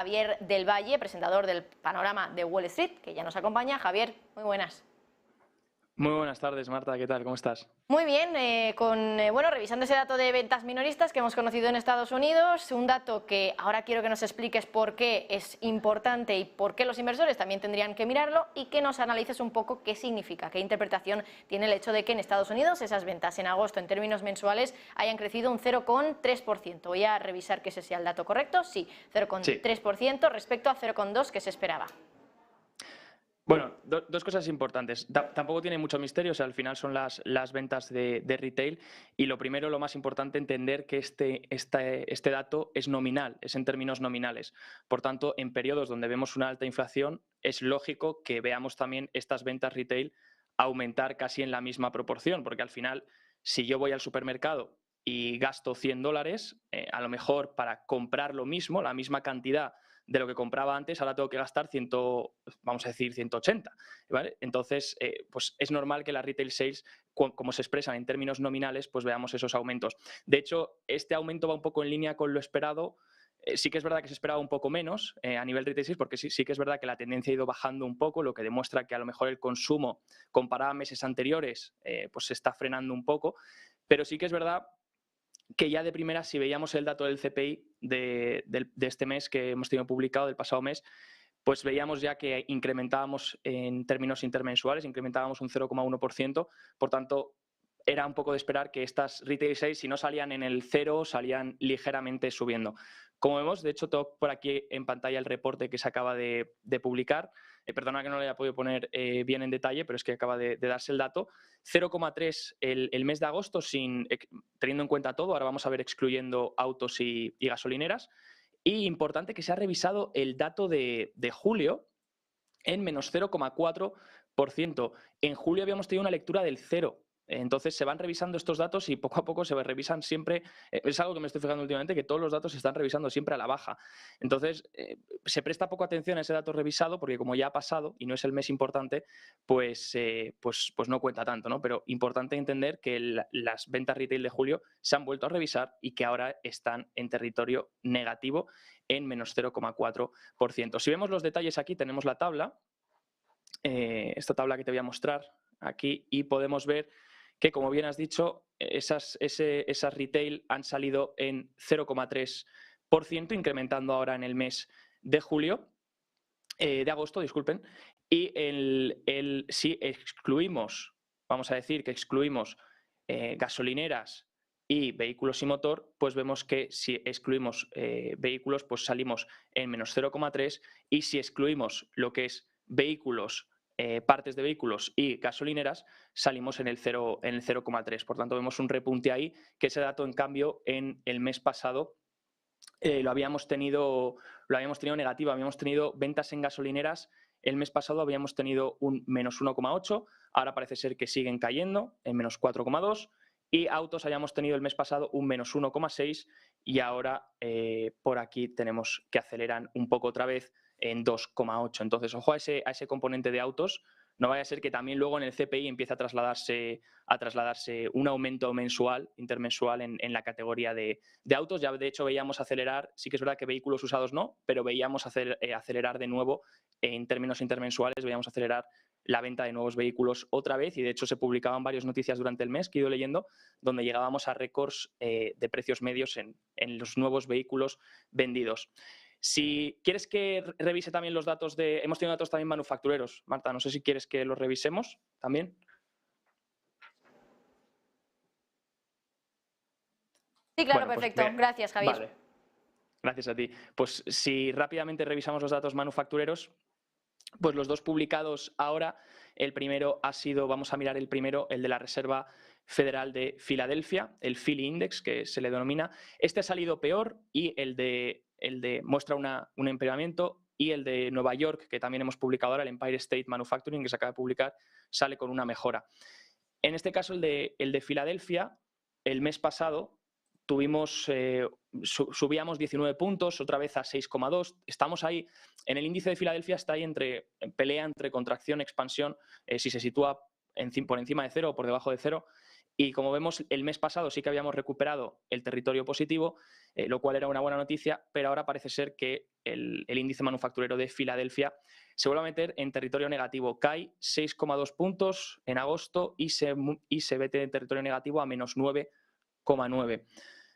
Javier del Valle, presentador del Panorama de Wall Street, que ya nos acompaña. Javier, muy buenas. Muy buenas tardes, Marta, ¿qué tal? ¿Cómo estás? Muy bien, bueno, revisando ese dato de ventas minoristas que hemos conocido en Estados Unidos, un dato que ahora quiero que nos expliques por qué es importante y por qué los inversores también tendrían que mirarlo, y que nos analices un poco qué significa, qué interpretación tiene el hecho de que en Estados Unidos esas ventas en agosto en términos mensuales hayan crecido un 0,3%. Voy a revisar que ese sea el dato correcto. Sí, 0,3% respecto a 0,2% que se esperaba. Bueno, dos cosas importantes. Tampoco tiene mucho misterio, o sea, al final son las ventas de retail, y lo primero, lo más importante, entender que este dato es nominal, es en términos nominales. Por tanto, en periodos donde vemos una alta inflación, es lógico que veamos también estas ventas retail aumentar casi en la misma proporción, porque al final, si yo voy al supermercado y gasto $100, a lo mejor para comprar lo mismo, la misma cantidad de lo que compraba antes, ahora tengo que gastar 100, vamos a decir 180, ¿vale? Entonces, pues es normal que las retail sales, como se expresan en términos nominales, pues veamos esos aumentos. De hecho, este aumento va un poco en línea con lo esperado. Sí que es verdad que se esperaba un poco menos a nivel retail sales, porque sí que es verdad que la tendencia ha ido bajando un poco, lo que demuestra que a lo mejor el consumo comparado a meses anteriores pues se está frenando un poco, pero sí que es verdad que ya de primera, si veíamos el dato del CPI de este mes que hemos tenido publicado, del pasado mes, pues veíamos ya que incrementábamos en términos intermensuales, incrementábamos un 0,1%, por tanto, era un poco de esperar que estas retail sales, si no salían en el 0, salían ligeramente subiendo. Como vemos, de hecho, tengo por aquí en pantalla el reporte que se acaba de publicar. Perdona que no lo haya podido poner bien en detalle, pero es que acaba de darse el dato. 0,3 el mes de agosto, teniendo en cuenta todo. Ahora vamos a ver excluyendo autos y gasolineras. Y importante que se ha revisado el dato de julio en menos 0,4%. En julio habíamos tenido una lectura del 0. Entonces se van revisando estos datos y poco a poco se revisan siempre. Es algo que me estoy fijando últimamente, que todos los datos se están revisando siempre a la baja. Entonces se presta poco atención a ese dato revisado, porque como ya ha pasado y no es el mes importante, pues no cuenta tanto, ¿no? Pero importante entender que las ventas retail de julio se han vuelto a revisar y que ahora están en territorio negativo en menos 0,4%. Si vemos los detalles aquí, tenemos la tabla, esta tabla que te voy a mostrar aquí, y podemos ver que, como bien has dicho, esas retail han salido en 0,3%, incrementando ahora en el mes de julio, de agosto, disculpen, y si excluimos, vamos a decir que excluimos gasolineras y vehículos y motor, pues vemos que si excluimos vehículos, pues salimos en menos 0,3, y si excluimos lo que es vehículos, partes de vehículos y gasolineras, salimos en el 0,3. Por tanto, vemos un repunte ahí, que ese dato, en cambio, en el mes pasado lo habíamos tenido negativo. Habíamos tenido ventas en gasolineras. El mes pasado habíamos tenido un menos 1,8, ahora parece ser que siguen cayendo en menos 4,2, y autos habíamos tenido el mes pasado un menos 1,6, y ahora por aquí tenemos que aceleran un poco otra vez en 2,8. Entonces, ojo a ese componente de autos. No vaya a ser que también luego en el CPI empiece a trasladarse un aumento mensual, intermensual, en la categoría de autos. Ya de hecho veíamos acelerar, sí que es verdad que vehículos usados no, pero veíamos acelerar de nuevo en términos intermensuales, veíamos acelerar la venta de nuevos vehículos otra vez, y de hecho se publicaban varias noticias durante el mes que he ido leyendo, donde llegábamos a récords de precios medios en los nuevos vehículos vendidos. Si quieres que revise también los datos hemos tenido datos también manufactureros, Marta, no sé si quieres que los revisemos también. Sí, claro, Bueno, pues perfecto. Gracias, Javier. Vale. Gracias a ti. Pues si rápidamente revisamos los datos manufactureros, pues los dos publicados ahora, el primero ha sido, vamos a mirar el primero, el de la Reserva Federal de Filadelfia, el Philly Index, que se le denomina. Este ha salido peor, y el de muestra un empeoramiento, y el de Nueva York, que también hemos publicado ahora, el Empire State Manufacturing, que se acaba de publicar, sale con una mejora. En este caso, el de Filadelfia, el mes pasado subíamos 19 puntos, otra vez a 6,2. Estamos ahí, en el índice de Filadelfia está ahí pelea entre contracción, expansión, si se sitúa por encima de 0 o por debajo de 0. Y como vemos, el mes pasado sí que habíamos recuperado el territorio positivo, lo cual era una buena noticia, pero ahora parece ser que el índice manufacturero de Filadelfia se vuelve a meter en territorio negativo. Cae 6,2 puntos en agosto y se mete en territorio negativo a menos 9,9.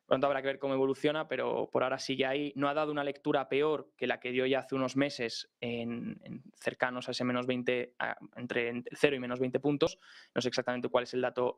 Pronto habrá que ver cómo evoluciona, pero por ahora sigue ahí. No ha dado una lectura peor que la que dio ya hace unos meses en cercanos a ese menos 20, entre 0 y menos 20 puntos. No sé exactamente cuál es el dato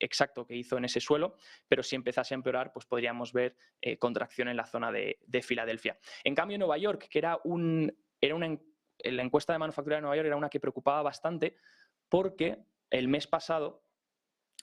exacto que hizo en ese suelo, pero si empezase a empeorar, pues podríamos ver contracción en la zona de Filadelfia. En cambio, Nueva York, que la encuesta de manufactura de Nueva York era una que preocupaba bastante porque el mes pasado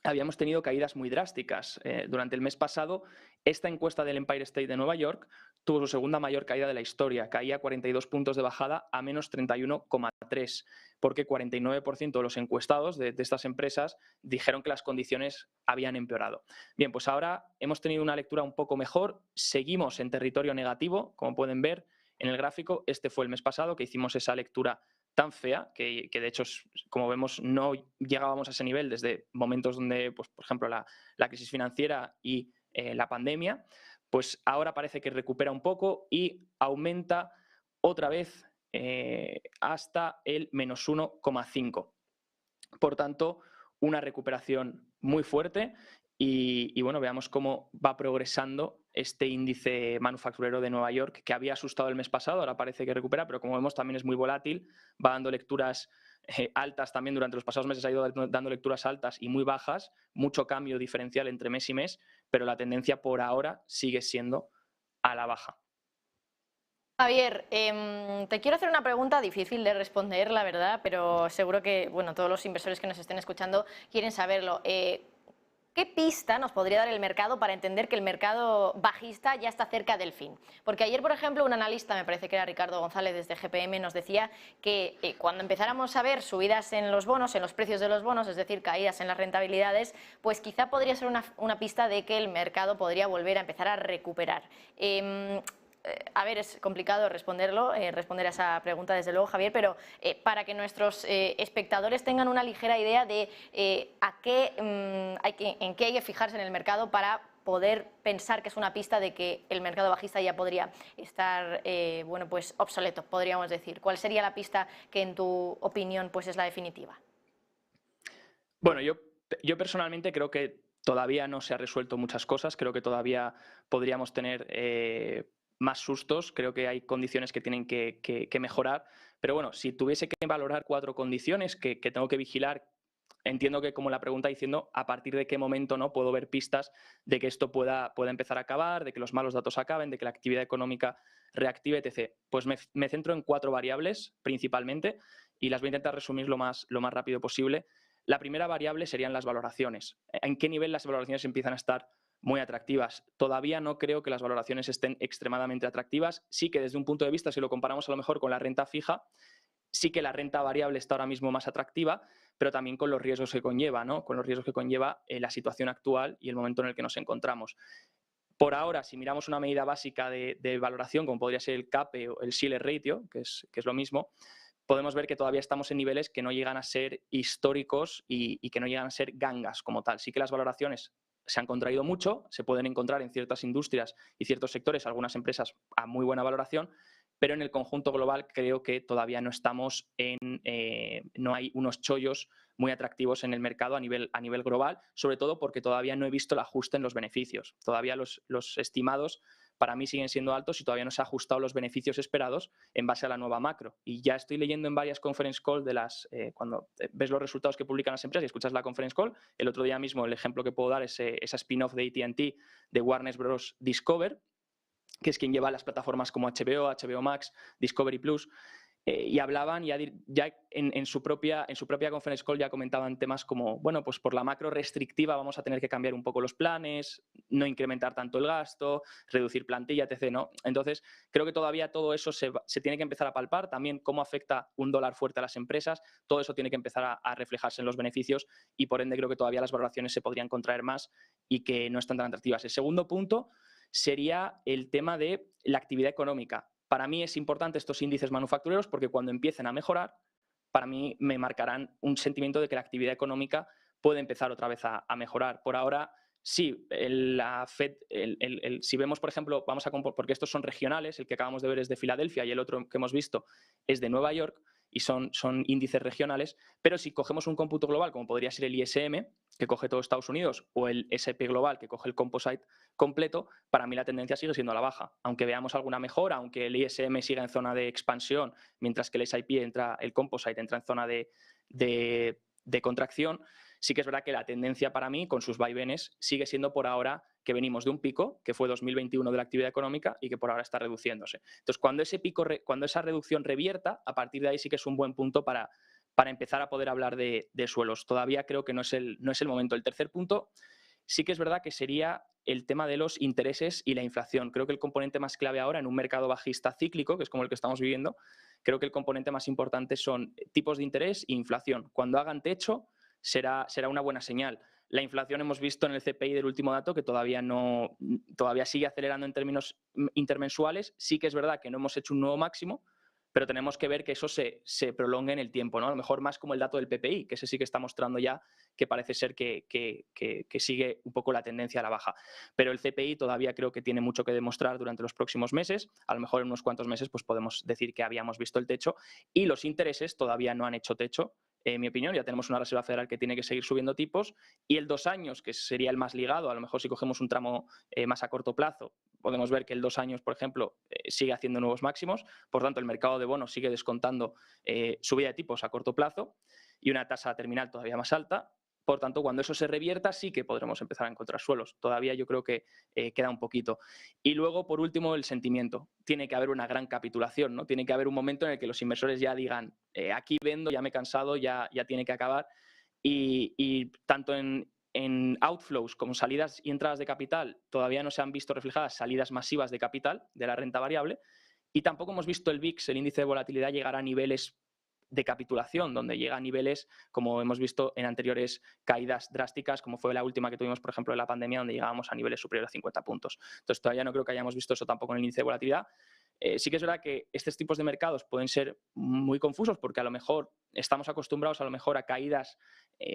habíamos tenido caídas muy drásticas. Durante el mes pasado, esta encuesta del Empire State de Nueva York tuvo su segunda mayor caída de la historia. Caía 42 puntos de bajada a menos 31,3, porque 49% de los encuestados de estas empresas dijeron que las condiciones habían empeorado. Bien, pues ahora hemos tenido una lectura un poco mejor. Seguimos en territorio negativo, como pueden ver en el gráfico. Este fue el mes pasado que hicimos esa lectura tan fea que de hecho, como vemos, no llegábamos a ese nivel desde momentos donde, pues, por ejemplo, la crisis financiera y la pandemia, pues ahora parece que recupera un poco y aumenta otra vez hasta el menos 1,5. Por tanto, una recuperación muy fuerte y bueno, veamos cómo va progresando este índice manufacturero de Nueva York, que había asustado el mes pasado, ahora parece que recupera, pero como vemos también es muy volátil, va dando lecturas altas también durante los pasados meses, ha ido dando lecturas altas y muy bajas, mucho cambio diferencial entre mes y mes, pero la tendencia por ahora sigue siendo a la baja. Javier, te quiero hacer una pregunta difícil de responder, la verdad, pero seguro que bueno, todos los inversores que nos estén escuchando quieren saberlo. ¿Qué pista nos podría dar el mercado para entender que el mercado bajista ya está cerca del fin? Porque ayer, por ejemplo, un analista, me parece que era Ricardo González desde GPM, nos decía que cuando empezáramos a ver subidas en los bonos, en los precios de los bonos, es decir, caídas en las rentabilidades, pues quizá podría ser una pista de que el mercado podría volver a empezar a recuperar. A ver, es complicado responder a esa pregunta, desde luego, Javier, pero para que nuestros espectadores tengan una ligera idea de en qué hay que fijarse en el mercado para poder pensar que es una pista de que el mercado bajista ya podría estar bueno, pues obsoleto, podríamos decir. ¿Cuál sería la pista que, en tu opinión, pues es la definitiva? Bueno, yo personalmente creo que todavía no se ha resuelto muchas cosas, creo que todavía podríamos tener más sustos, creo que hay condiciones que tienen que mejorar, pero bueno, si tuviese que valorar 4 condiciones que tengo que vigilar, entiendo que, como la pregunta diciendo, a partir de qué momento no puedo ver pistas de que esto pueda empezar a acabar, de que los malos datos acaben, de que la actividad económica reactive, etc. Pues me centro en 4 variables principalmente y las voy a intentar resumir lo más rápido posible. La primera variable serían las valoraciones. ¿En qué nivel las valoraciones empiezan a estar muy atractivas? Todavía no creo que las valoraciones estén extremadamente atractivas. Sí que desde un punto de vista, si lo comparamos a lo mejor con la renta fija, sí que la renta variable está ahora mismo más atractiva, pero también con los riesgos que conlleva, ¿no? Con los riesgos que conlleva la situación actual y el momento en el que nos encontramos. Por ahora, si miramos una medida básica de valoración, como podría ser el CAPE o el Shiller Ratio, que es lo mismo, podemos ver que todavía estamos en niveles que no llegan a ser históricos y que no llegan a ser gangas como tal. Sí que las valoraciones se han contraído mucho, se pueden encontrar en ciertas industrias y ciertos sectores, algunas empresas a muy buena valoración, pero en el conjunto global creo que todavía no estamos no hay unos chollos muy atractivos en el mercado a nivel global, sobre todo porque todavía no he visto el ajuste en los beneficios. Todavía los estimados para mí siguen siendo altos y todavía no se han ajustado los beneficios esperados en base a la nueva macro. Y ya estoy leyendo en varias conference call cuando ves los resultados que publican las empresas y escuchas la conference call. El otro día mismo el ejemplo que puedo dar es esa spin-off de AT&T de Warner Bros. Discover, que es quien lleva las plataformas como HBO, HBO Max, Discovery Plus, y hablaban ya en su propia conference call ya comentaban temas como, bueno, pues por la macro restrictiva vamos a tener que cambiar un poco los planes, no incrementar tanto el gasto, reducir plantilla, etc., ¿no? Entonces, creo que todavía todo eso se tiene que empezar a palpar, también cómo afecta un dólar fuerte a las empresas, todo eso tiene que empezar a reflejarse en los beneficios y, por ende, creo que todavía las valoraciones se podrían contraer más y que no están tan atractivas. El segundo punto sería el tema de la actividad económica. Para mí es importante estos índices manufactureros porque cuando empiecen a mejorar, para mí me marcarán un sentimiento de que la actividad económica puede empezar otra vez a mejorar. Por ahora Sí, la Fed, si vemos, por ejemplo, porque estos son regionales, el que acabamos de ver es de Filadelfia y el otro que hemos visto es de Nueva York y son índices regionales, pero si cogemos un cómputo global, como podría ser el ISM, que coge todo Estados Unidos, o el S&P global, que coge el composite completo, para mí la tendencia sigue siendo a la baja. Aunque veamos alguna mejora, aunque el ISM siga en zona de expansión, mientras que el S&P el composite entra en zona de contracción, sí que es verdad que la tendencia para mí, con sus vaivenes, sigue siendo por ahora que venimos de un pico, que fue 2021 de la actividad económica y que por ahora está reduciéndose. Entonces, cuando esa reducción revierta, a partir de ahí sí que es un buen punto para empezar a poder hablar de suelos. Todavía creo que no es el momento. El tercer punto sí que es verdad que sería el tema de los intereses y la inflación. Creo que el componente más clave ahora en un mercado bajista cíclico, que es como el que estamos viviendo, creo que el componente más importante son tipos de interés e inflación. Cuando hagan techo, será una buena señal. La inflación hemos visto en el CPI del último dato que todavía sigue acelerando en términos intermensuales. Sí que es verdad que no hemos hecho un nuevo máximo, pero tenemos que ver que eso se prolongue en el tiempo, ¿no? A lo mejor más como el dato del PPI, que ese sí que está mostrando ya que parece ser que sigue un poco la tendencia a la baja. Pero el CPI todavía creo que tiene mucho que demostrar durante los próximos meses. A lo mejor en unos cuantos meses pues podemos decir que habíamos visto el techo y los intereses todavía no han hecho techo. En mi opinión, ya tenemos una Reserva Federal que tiene que seguir subiendo tipos y el 2 años, que sería el más ligado, a lo mejor si cogemos un tramo más a corto plazo, podemos ver que el 2 años, por ejemplo, sigue haciendo nuevos máximos, por tanto el mercado de bonos sigue descontando subida de tipos a corto plazo y una tasa terminal todavía más alta. Por tanto, cuando eso se revierta, sí que podremos empezar a encontrar suelos. Todavía yo creo que queda un poquito. Y luego, por último, el sentimiento. Tiene que haber una gran capitulación, ¿no? Tiene que haber un momento en el que los inversores ya digan, aquí vendo, ya me he cansado, ya tiene que acabar. Y tanto en outflows como salidas y entradas de capital, todavía no se han visto reflejadas salidas masivas de capital de la renta variable. Y tampoco hemos visto el VIX, el índice de volatilidad, llegar a niveles de capitulación, donde llega a niveles como hemos visto en anteriores caídas drásticas, como fue la última que tuvimos, por ejemplo, en la pandemia, donde llegábamos a niveles superiores a 50 puntos. Entonces, todavía no creo que hayamos visto eso tampoco en el índice de volatilidad. Sí que es verdad que estos tipos de mercados pueden ser muy confusos porque a lo mejor estamos acostumbrados a caídas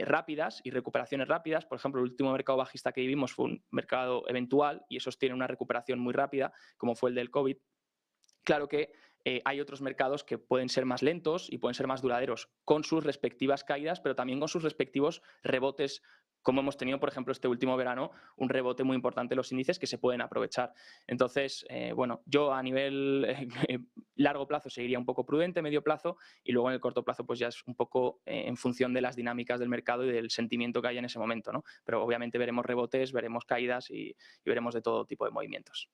rápidas y recuperaciones rápidas. Por ejemplo, el último mercado bajista que vivimos fue un mercado eventual y esos tienen una recuperación muy rápida, como fue el del COVID. Claro que hay otros mercados que pueden ser más lentos y pueden ser más duraderos con sus respectivas caídas, pero también con sus respectivos rebotes, como hemos tenido, por ejemplo, este último verano, un rebote muy importante en los índices que se pueden aprovechar. Entonces, bueno, yo a nivel largo plazo seguiría un poco prudente, medio plazo, y luego en el corto plazo pues ya es un poco en función de las dinámicas del mercado y del sentimiento que haya en ese momento, ¿no? Pero obviamente veremos rebotes, veremos caídas y veremos de todo tipo de movimientos.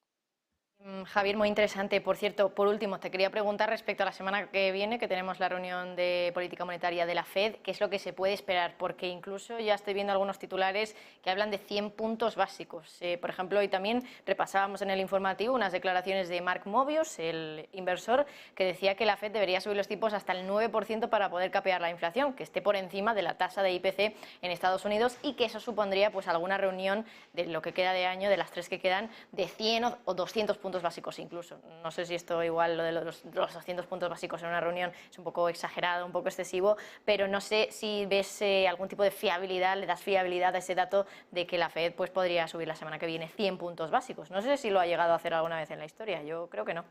Javier, muy interesante. Por cierto, por último, te quería preguntar respecto a la semana que viene, que tenemos la reunión de política monetaria de la Fed, ¿qué es lo que se puede esperar? Porque incluso ya estoy viendo algunos titulares que hablan de 100 puntos básicos. Por ejemplo, hoy también repasábamos en el informativo unas declaraciones de Mark Mobius, el inversor, que decía que la Fed debería subir los tipos hasta el 9% para poder capear la inflación, que esté por encima de la tasa de IPC en Estados Unidos y que eso supondría pues alguna reunión de lo que queda de año, de las 3 que quedan, de 100 o 200 puntos básicos incluso. No sé si esto igual, lo de los 200 puntos básicos en una reunión es un poco exagerado, un poco excesivo, pero no sé si ves algún tipo de fiabilidad, le das fiabilidad a ese dato de que la Fed pues, podría subir la semana que viene 100 puntos básicos. No sé si lo ha llegado a hacer alguna vez en la historia, yo creo que no.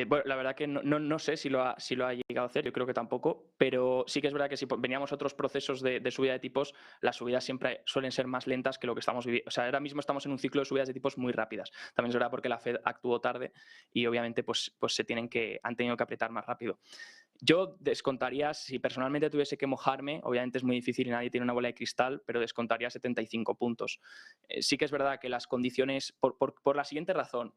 Bueno, la verdad que no sé si lo ha llegado a hacer, yo creo que tampoco, pero sí que es verdad que si veníamos otros procesos de subida de tipos, las subidas siempre suelen ser más lentas que lo que estamos viviendo. O sea, ahora mismo estamos en un ciclo de subidas de tipos muy rápidas. También es verdad porque la Fed actuó tarde y obviamente pues han tenido que apretar más rápido. Yo descontaría, si personalmente tuviese que mojarme, obviamente es muy difícil y nadie tiene una bola de cristal, pero descontaría 75 puntos. Sí que es verdad que las condiciones, por la siguiente razón,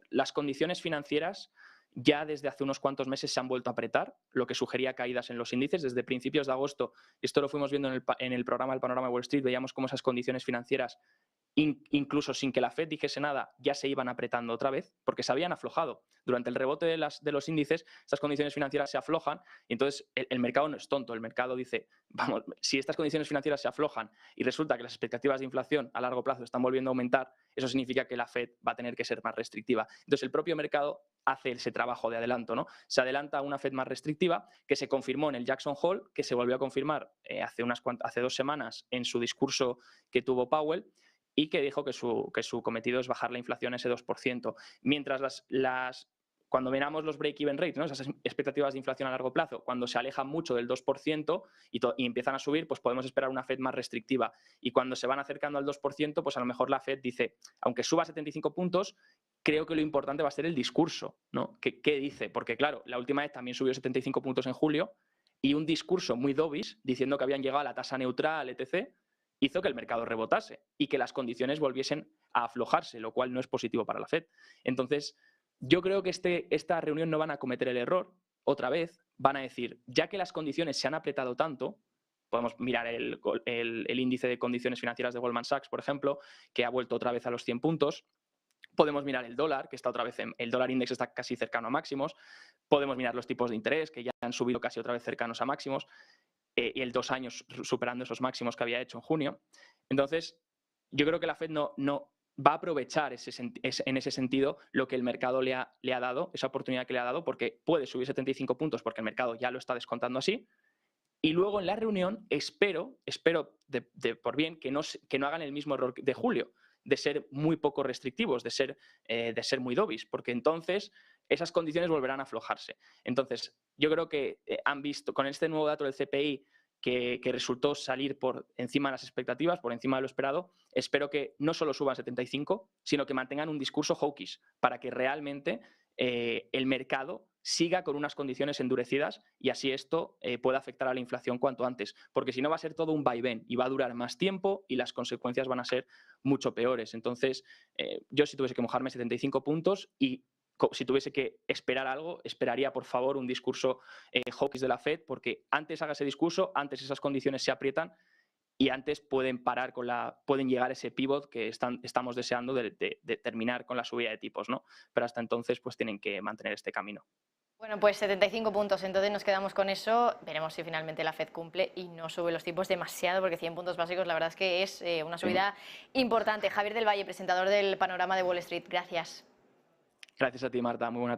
las condiciones financieras ya desde hace unos cuantos meses se han vuelto a apretar, lo que sugería caídas en los índices. Desde principios de agosto, esto lo fuimos viendo en el programa El Panorama de Wall Street, veíamos cómo esas condiciones financieras incluso sin que la Fed dijese nada, ya se iban apretando otra vez, porque se habían aflojado. Durante el rebote de los índices, estas condiciones financieras se aflojan y entonces el mercado no es tonto. El mercado dice, vamos, si estas condiciones financieras se aflojan y resulta que las expectativas de inflación a largo plazo están volviendo a aumentar, eso significa que la Fed va a tener que ser más restrictiva. Entonces el propio mercado hace ese trabajo de adelanto, ¿no? Se adelanta a una Fed más restrictiva que se confirmó en el Jackson Hole, que se volvió a confirmar hace 2 semanas en su discurso que tuvo Powell, y que dijo que su cometido es bajar la inflación ese 2%. Mientras cuando miramos los break-even rates, ¿no? Esas expectativas de inflación a largo plazo, cuando se alejan mucho del 2% y empiezan a subir, pues podemos esperar una Fed más restrictiva. Y cuando se van acercando al 2%, pues a lo mejor la Fed dice, aunque suba 75 puntos, creo que lo importante va a ser el discurso, ¿no? ¿Qué dice? Porque claro, la última vez también subió 75 puntos en julio y un discurso muy dovish diciendo que habían llegado a la tasa neutral, etc., hizo que el mercado rebotase y que las condiciones volviesen a aflojarse, lo cual no es positivo para la Fed. Entonces, yo creo que esta reunión no van a cometer el error, otra vez, van a decir, ya que las condiciones se han apretado tanto, podemos mirar el índice de condiciones financieras de Goldman Sachs, por ejemplo, que ha vuelto otra vez a los 100 puntos, podemos mirar el dólar, que está otra vez el dólar index está casi cercano a máximos, podemos mirar los tipos de interés, que ya han subido casi otra vez cercanos a máximos, y el 2 años superando esos máximos que había hecho en junio. Entonces, yo creo que la Fed no va a aprovechar en ese sentido lo que el mercado le ha dado, esa oportunidad que le ha dado, porque puede subir 75 puntos porque el mercado ya lo está descontando así. Y luego en la reunión espero por bien que no hagan el mismo error de julio, de ser muy poco restrictivos, de ser muy dovish, porque entonces esas condiciones volverán a aflojarse. Entonces, yo creo que han visto con este nuevo dato del CPI que resultó salir por encima de las expectativas, por encima de lo esperado, espero que no solo suban 75, sino que mantengan un discurso hawkish para que realmente el mercado siga con unas condiciones endurecidas y así esto pueda afectar a la inflación cuanto antes, porque si no va a ser todo un vaivén y va a durar más tiempo y las consecuencias van a ser mucho peores. Entonces, yo si tuviese que mojarme 75 puntos y si tuviese que esperar algo, esperaría por favor un discurso hawkish de la Fed, porque antes haga ese discurso, antes esas condiciones se aprietan y antes pueden llegar a ese pivot que estamos deseando de terminar con la subida de tipos, ¿no? Pero hasta entonces pues tienen que mantener este camino. Bueno, pues 75 puntos, entonces nos quedamos con eso. Veremos si finalmente la Fed cumple y no sube los tipos demasiado, porque 100 puntos básicos la verdad es que es una subida importante. Javier del Valle, presentador del Panorama de Wall Street, gracias. Gracias a ti, Marta. Muy buena